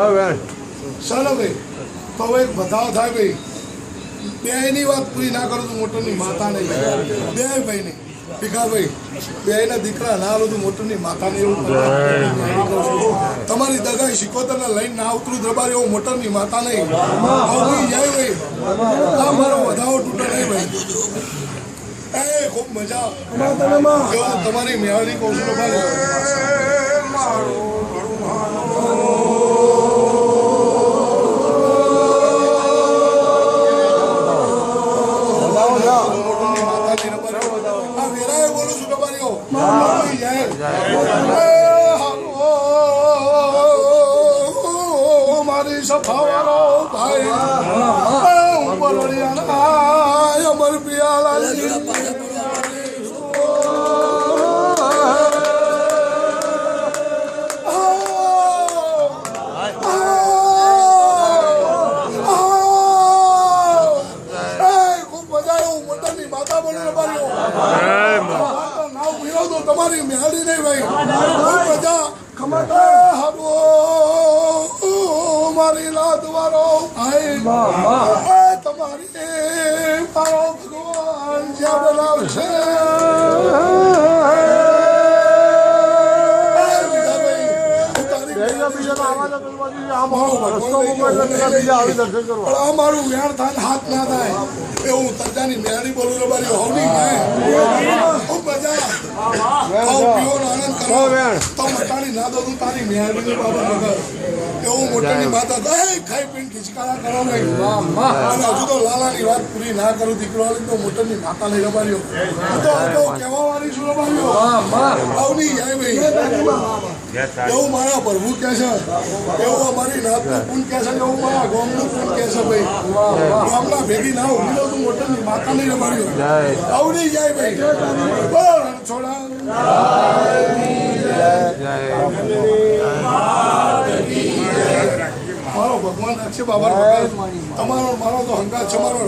ચાલો ભાઈ તો હવે એક બધાઓ થાય ભાઈ બેની વાત પૂરી ના કરું તો મોટરની માતા નહીં બે ભાઈ નહીં ભીખાભાઈ બેના દીકરા ના આવું તો મોટરની માતા નહીં એવું તમારી દગાઈ શીખોતરને લઈને ના ઉતરું દરબાર એવું મોટરની માતા નહીં જાય ભાઈ આ મારો વધાવો તૂટે નહીં ભાઈ એ ખૂબ મજા તમારી મેળવી કહું છું મારી સફાવાળો ભાઈ અમર પિયાલા માતા બોલે તમારી મેહાડી નહીં ભાઈ મજા હાલો મારી લાદ વાળો ભાઈ તમારી મારો ભગવાન જ્યાં બનાવશે અમારું વ્યાણ થાય હાથ ના થાય એવું તરજાની મેળી બોલું રબારી હોવી આનંદ કરો તો મટાડી ના દો તારી મેળી બાબા એવું મોટાની માતા ખાઈ પીને ખીચકારા કરો નહીં હજુ તો લાલાની વાત પૂરી ના કરું દીકરો તો મોટરની માતા લઈ રબારીઓ તો કહેવા વાળી છું રબારીઓ આવની જાય ભાઈ એવું મારા પ્રભુ કહે છે એવું અમારી નાતનું પૂન કહે છે એવું મારા ગામનું પૂન કહે છે ભાઈ ગામના ભેગી ના ઉભી તું મોટરની માતા લઈ રબારીઓ આવની જાય ભાઈ છોડા મારો ભગવાન અક્ષય બાબા તમારો મારો તો હંગાત છે મારો